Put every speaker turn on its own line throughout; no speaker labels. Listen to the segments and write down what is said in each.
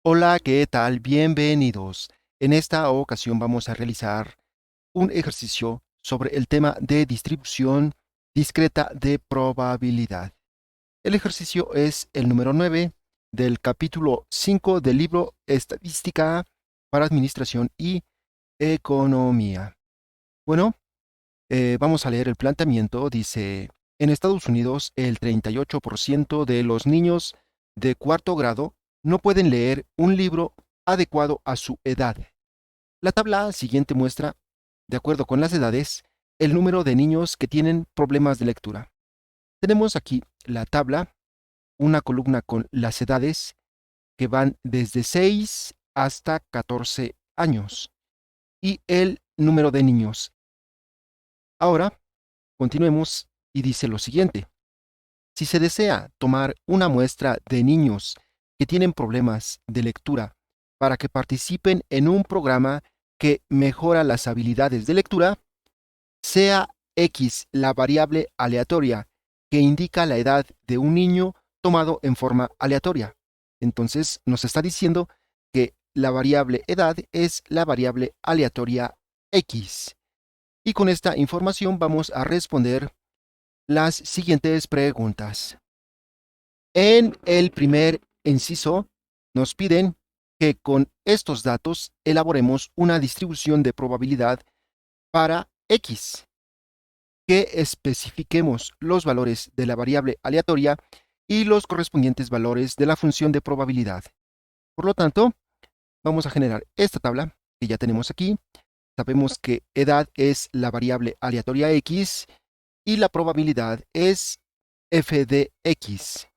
Hola, ¿qué tal? Bienvenidos. En esta ocasión vamos a realizar un ejercicio sobre el tema de distribución discreta de probabilidad. El ejercicio es el número 9 del capítulo 5 del libro Estadística para Administración y Economía. Bueno, vamos a leer el planteamiento. Dice, en Estados Unidos el 38% de los niños de cuarto grado no pueden leer un libro adecuado a su edad. La tabla siguiente muestra, de acuerdo con las edades, el número de niños que tienen problemas de lectura. Tenemos aquí la tabla, una columna con las edades que van desde 6 hasta 14 años y el número de niños. Ahora, continuemos y dice lo siguiente. Si se desea tomar una muestra de niños que tienen problemas de lectura para que participen en un programa que mejora las habilidades de lectura, sea X la variable aleatoria que indica la edad de un niño tomado en forma aleatoria. Entonces nos está diciendo que la variable edad es la variable aleatoria X. Y con esta información vamos a responder las siguientes preguntas. En el primer inciso, nos piden que con estos datos elaboremos una distribución de probabilidad para X, que especifiquemos los valores de la variable aleatoria y los correspondientes valores de la función de probabilidad. Por lo tanto, vamos a generar esta tabla que ya tenemos aquí. Sabemos que edad es la variable aleatoria X y la probabilidad es f de X.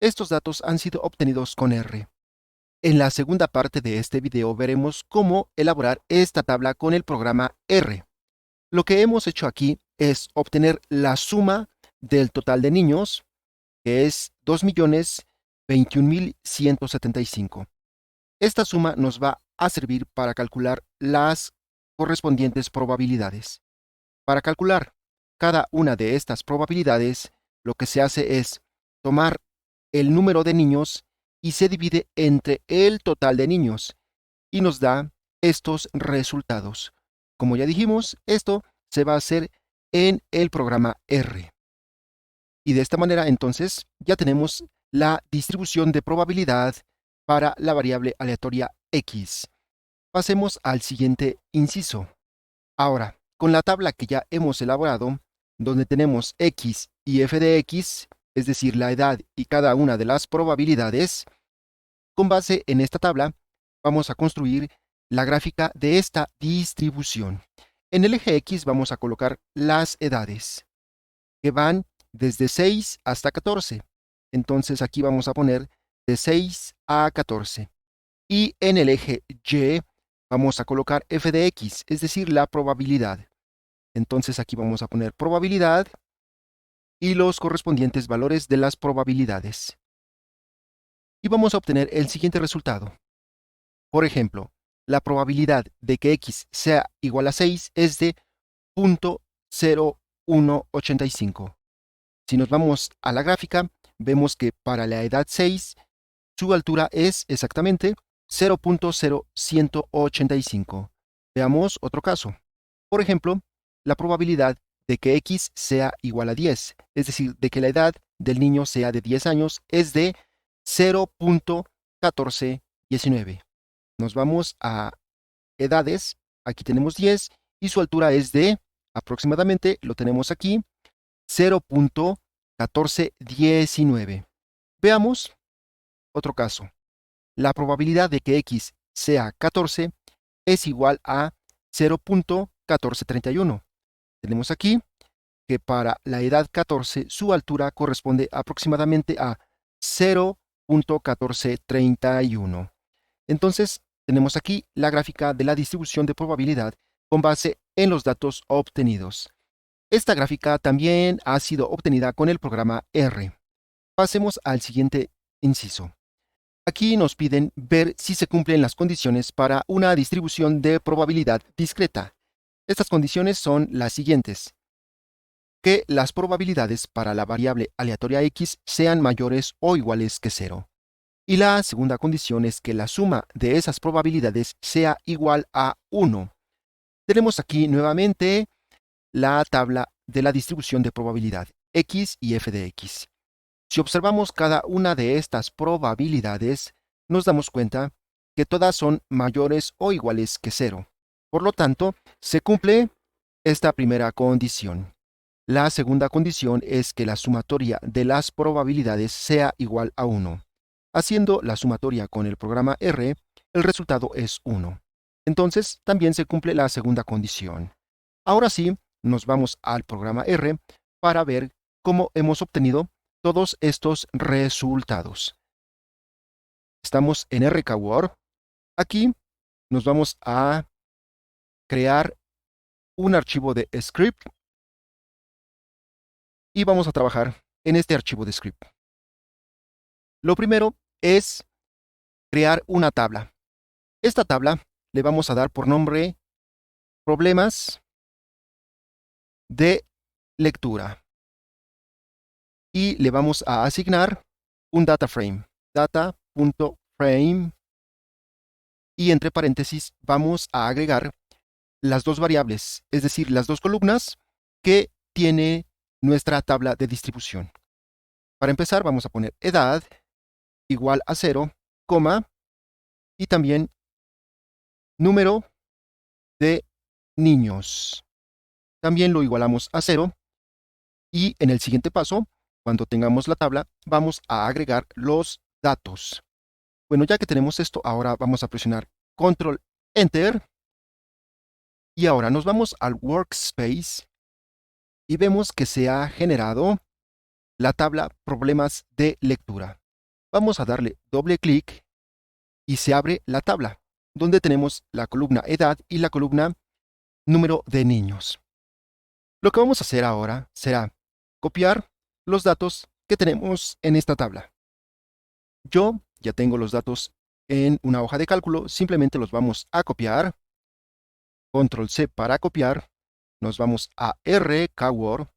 Estos datos han sido obtenidos con R. En la segunda parte de este video veremos cómo elaborar esta tabla con el programa R. Lo que hemos hecho aquí es obtener la suma del total de niños, que es 2.021.175. Esta suma nos va a servir para calcular las correspondientes probabilidades. Para calcular cada una de estas probabilidades, lo que se hace es tomar el número de niños y se divide entre el total de niños y nos da estos resultados. Como ya dijimos, esto se va a hacer en el programa R. Y de esta manera entonces ya tenemos la distribución de probabilidad para la variable aleatoria X. Pasemos al siguiente inciso. Ahora, con la tabla que ya hemos elaborado, donde tenemos X y f de X, es decir, la edad y cada una de las probabilidades, con base en esta tabla, vamos a construir la gráfica de esta distribución. En el eje X vamos a colocar las edades, que van desde 6 hasta 14. Entonces aquí vamos a poner de 6 a 14. Y en el eje Y vamos a colocar f de X, es decir, la probabilidad. Entonces aquí vamos a poner probabilidad y los correspondientes valores de las probabilidades. Y vamos a obtener el siguiente resultado. Por ejemplo, la probabilidad de que X sea igual a 6 es de 0.0185. Si nos vamos a la gráfica, vemos que para la edad 6, su altura es exactamente 0.0185. Veamos otro caso. Por ejemplo, la probabilidad de que X sea igual a 10, es decir, de que la edad del niño sea de 10 años, es de 0.1419. Nos vamos a edades, aquí tenemos 10 y su altura es de aproximadamente, lo tenemos aquí, 0.1419. Veamos otro caso. La probabilidad de que X sea 14 es igual a 0.1431. Tenemos aquí que para la edad 14 su altura corresponde aproximadamente a 0.1431. Entonces, tenemos aquí la gráfica de la distribución de probabilidad con base en los datos obtenidos. Esta gráfica también ha sido obtenida con el programa R. Pasemos al siguiente inciso. Aquí nos piden ver si se cumplen las condiciones para una distribución de probabilidad discreta. Estas condiciones son las siguientes: que las probabilidades para la variable aleatoria X sean mayores o iguales que 0, Y la segunda condición es que la suma de esas probabilidades sea igual a 1. Tenemos aquí nuevamente la tabla de la distribución de probabilidad, x y f de x. Si observamos cada una de estas probabilidades, nos damos cuenta que todas son mayores o iguales que 0. Por lo tanto, se cumple esta primera condición. La segunda condición es que la sumatoria de las probabilidades sea igual a 1. Haciendo la sumatoria con el programa R, el resultado es 1. Entonces, también se cumple la segunda condición. Ahora sí, nos vamos al programa R para ver cómo hemos obtenido todos estos resultados. Estamos en RKWord. Aquí nos vamos a crear un archivo de script y vamos a trabajar en este archivo de script. Lo primero es crear una tabla. Esta tabla le vamos a dar por nombre problemas de lectura y le vamos a asignar un data frame, data.frame, y entre paréntesis vamos a agregar las dos variables, es decir, las dos columnas que tiene nuestra tabla de distribución. Para empezar vamos a poner edad igual a 0, coma, y también número de niños. También lo igualamos a 0 y en el siguiente paso, cuando tengamos la tabla, vamos a agregar los datos. Bueno, ya que tenemos esto, ahora vamos a presionar Control Enter y ahora nos vamos al Workspace y vemos que se ha generado la tabla Problemas de lectura. Vamos a darle doble clic y se abre la tabla, donde tenemos la columna edad y la columna número de niños. Lo que vamos a hacer ahora será copiar los datos que tenemos en esta tabla. Yo ya tengo los datos en una hoja de cálculo, simplemente los vamos a copiar. Control C para copiar. Nos vamos a RKWord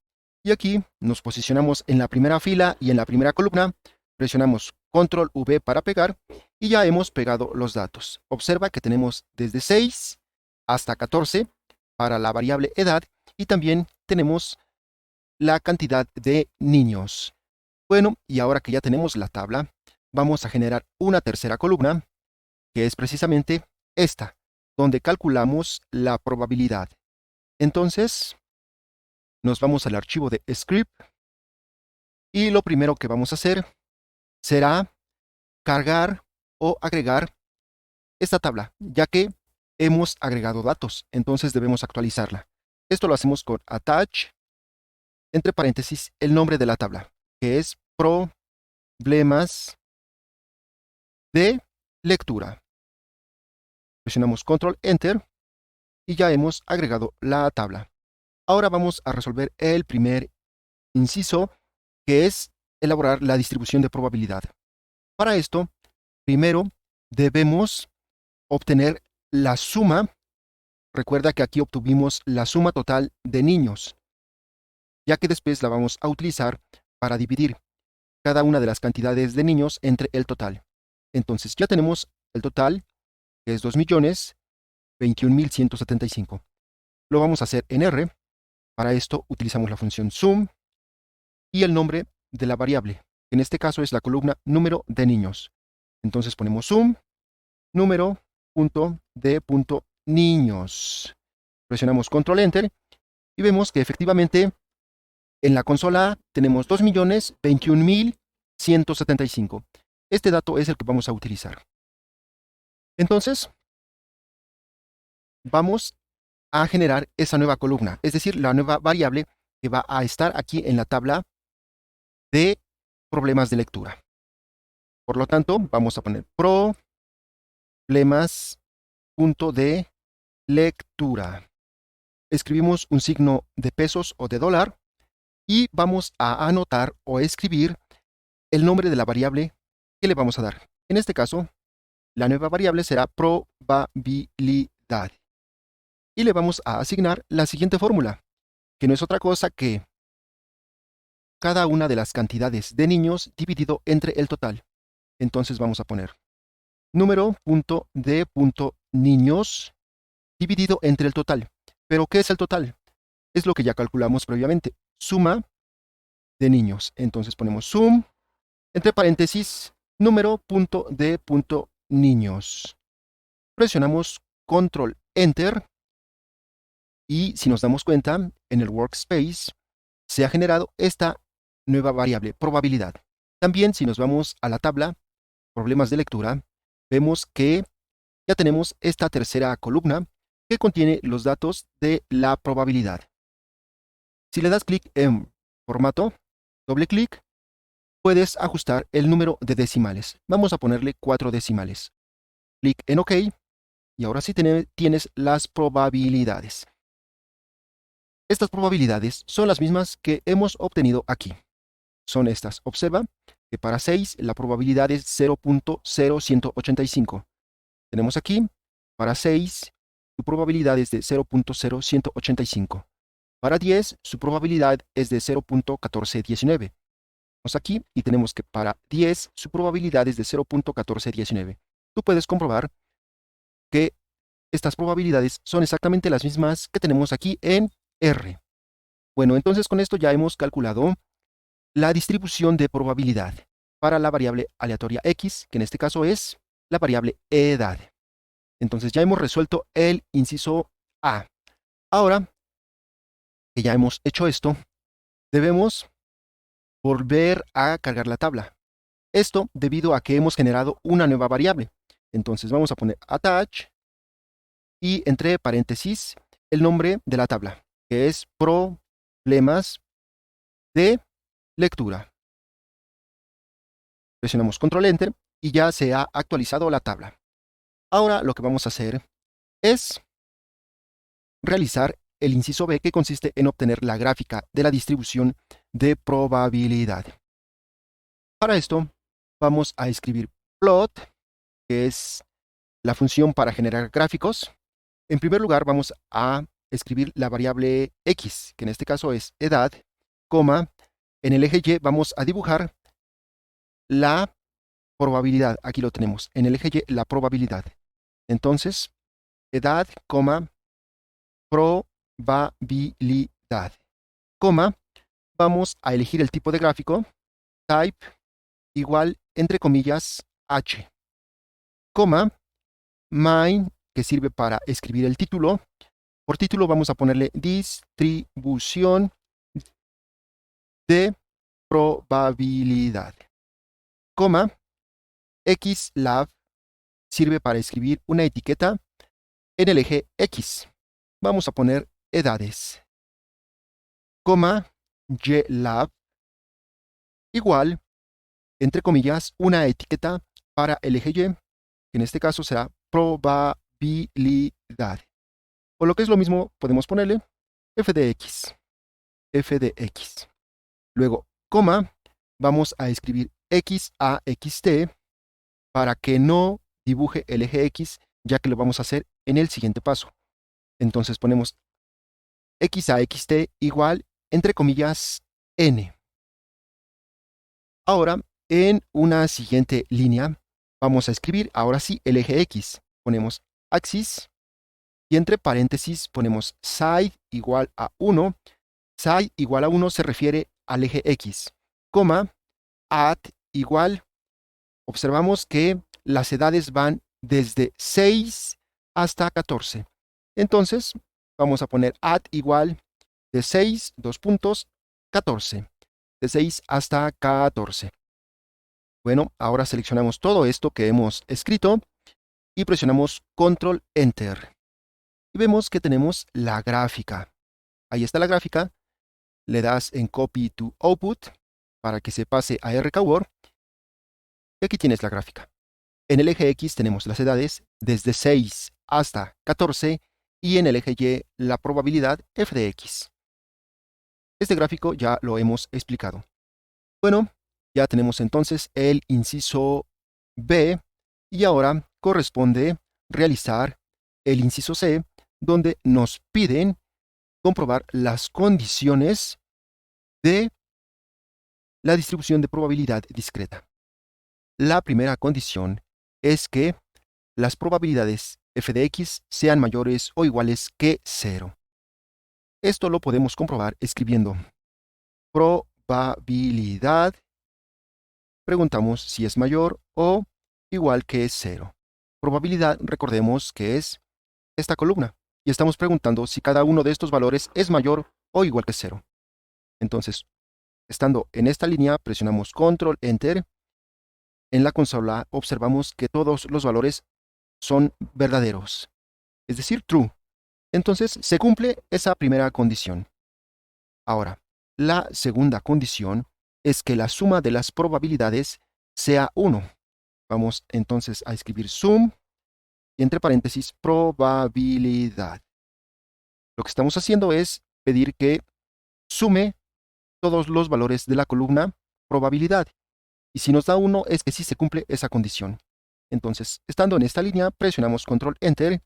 y aquí nos posicionamos en la primera fila y en la primera columna. Presionamos Control V para pegar y ya hemos pegado los datos. Observa que tenemos desde 6 hasta 14 para la variable edad y también tenemos la cantidad de niños. Bueno, y ahora que ya tenemos la tabla, vamos a generar una tercera columna, que es precisamente esta, donde calculamos la probabilidad. Entonces, nos vamos al archivo de script y lo primero que vamos a hacer será cargar o agregar esta tabla, ya que hemos agregado datos, entonces debemos actualizarla. Esto lo hacemos con attach, entre paréntesis, el nombre de la tabla, que es problemas de lectura. Presionamos Control Enter y ya hemos agregado la tabla. Ahora vamos a resolver el primer inciso, que es elaborar la distribución de probabilidad. Para esto, primero debemos obtener la suma. Recuerda que aquí obtuvimos la suma total de niños, ya que después la vamos a utilizar para dividir cada una de las cantidades de niños entre el total. Entonces ya tenemos el total, que es 2.021.175. Lo vamos a hacer en R. Para esto utilizamos la función sum y el nombre de la variable, que en este caso es la columna número de niños. Entonces ponemos sum número.de.niños. Presionamos Control Enter y vemos que efectivamente en la consola tenemos 2.021.175. Este dato es el que vamos a utilizar. Entonces, vamos a generar esa nueva columna, es decir, la nueva variable que va a estar aquí en la tabla de problemas de lectura. Por lo tanto, vamos a poner problemas.de lectura. Escribimos un signo de pesos o de dólar y vamos a anotar o escribir el nombre de la variable que le vamos a dar. En este caso, la nueva variable será probabilidad. Y le vamos a asignar la siguiente fórmula, que no es otra cosa que cada una de las cantidades de niños dividido entre el total. Entonces vamos a poner número.d.niños dividido entre el total. ¿Pero qué es el total? Es lo que ya calculamos previamente. Suma de niños. Entonces ponemos sum, entre paréntesis, número.d.niños. Presionamos control enter y si nos damos cuenta, en el workspace se ha generado esta nueva variable, probabilidad. También si nos vamos a la tabla, problemas de lectura, vemos que ya tenemos esta tercera columna que contiene los datos de la probabilidad. Si le das clic en formato, doble clic, puedes ajustar el número de decimales. Vamos a ponerle 4 decimales. Clic en OK y ahora sí tienes las probabilidades. Estas probabilidades son las mismas que hemos obtenido aquí. Son estas. Observa que para 6 la probabilidad es 0.0185. Tenemos aquí, para 6, su probabilidad es de 0.0185. Para 10, su probabilidad es de 0.1419. Vamos aquí y tenemos que para 10, su probabilidad es de 0.1419. Tú puedes comprobar que estas probabilidades son exactamente las mismas que tenemos aquí en R. Bueno, entonces con esto ya hemos calculado la distribución de probabilidad para la variable aleatoria X, que en este caso es la variable edad. Entonces ya hemos resuelto el inciso A. Ahora que ya hemos hecho esto, debemos volver a cargar la tabla. Esto debido a que hemos generado una nueva variable. Entonces vamos a poner attach y entre paréntesis el nombre de la tabla, que es problemas de lectura. Presionamos control enter y ya se ha actualizado la tabla. Ahora lo que vamos a hacer es realizar el inciso B, que consiste en obtener la gráfica de la distribución de probabilidad. Para esto vamos a escribir plot, que es la función para generar gráficos. En primer lugar vamos a escribir la variable X, que en este caso es edad, coma, en el eje Y vamos a dibujar la probabilidad. Aquí lo tenemos, en el eje Y la probabilidad. Entonces, edad, coma, probabilidad, coma, vamos a elegir el tipo de gráfico, type, igual, entre comillas, H, coma, main, que sirve para escribir el título. Por título vamos a ponerle distribución de probabilidad, coma, xlab, sirve para escribir una etiqueta en el eje X. Vamos a poner edades, coma, ylab, igual, entre comillas, una etiqueta para el eje Y, que en este caso será probabilidad. O lo que es lo mismo, podemos ponerle f de x. Luego, coma, vamos a escribir x a xt para que no dibuje el eje X, ya que lo vamos a hacer en el siguiente paso. Entonces ponemos x a xt igual, entre comillas, n. Ahora, en una siguiente línea, vamos a escribir ahora sí el eje X. Ponemos axis y entre paréntesis ponemos side igual a 1. Side igual a 1 se refiere al eje X, coma, at igual. Observamos que las edades van desde 6 hasta 14. Entonces, vamos a poner at igual de 6, 2 puntos, 14. De 6 hasta 14. Bueno, ahora seleccionamos todo esto que hemos escrito y presionamos control enter. Y vemos que tenemos la gráfica. Ahí está la gráfica. Le das en copy to output para que se pase a RKWord. Y aquí tienes la gráfica. En el eje X tenemos las edades desde 6 hasta 14 y en el eje Y la probabilidad f de x. Este gráfico ya lo hemos explicado. Bueno, ya tenemos entonces el inciso B y ahora corresponde realizar el inciso C, donde nos piden comprobar las condiciones de la distribución de probabilidad discreta. La primera condición es que las probabilidades f de x sean mayores o iguales que 0. Esto lo podemos comprobar escribiendo probabilidad. Preguntamos si es mayor o igual que 0. Probabilidad, recordemos que es esta columna. Y estamos preguntando si cada uno de estos valores es mayor o igual que 0. Entonces, estando en esta línea, presionamos Control Enter. En la consola observamos que todos los valores son verdaderos, es decir, true. Entonces, se cumple esa primera condición. Ahora, la segunda condición es que la suma de las probabilidades sea 1. Vamos entonces a escribir sum y entre paréntesis probabilidad. Lo que estamos haciendo es pedir que sume todos los valores de la columna probabilidad. Y si nos da 1 es que sí se cumple esa condición. Entonces, estando en esta línea, presionamos Control Enter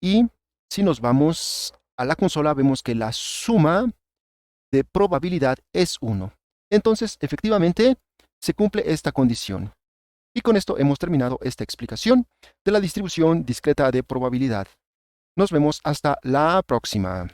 y si nos vamos a la consola vemos que la suma de probabilidad es 1. Entonces, efectivamente, se cumple esta condición. Y con esto hemos terminado esta explicación de la distribución discreta de probabilidad. Nos vemos hasta la próxima.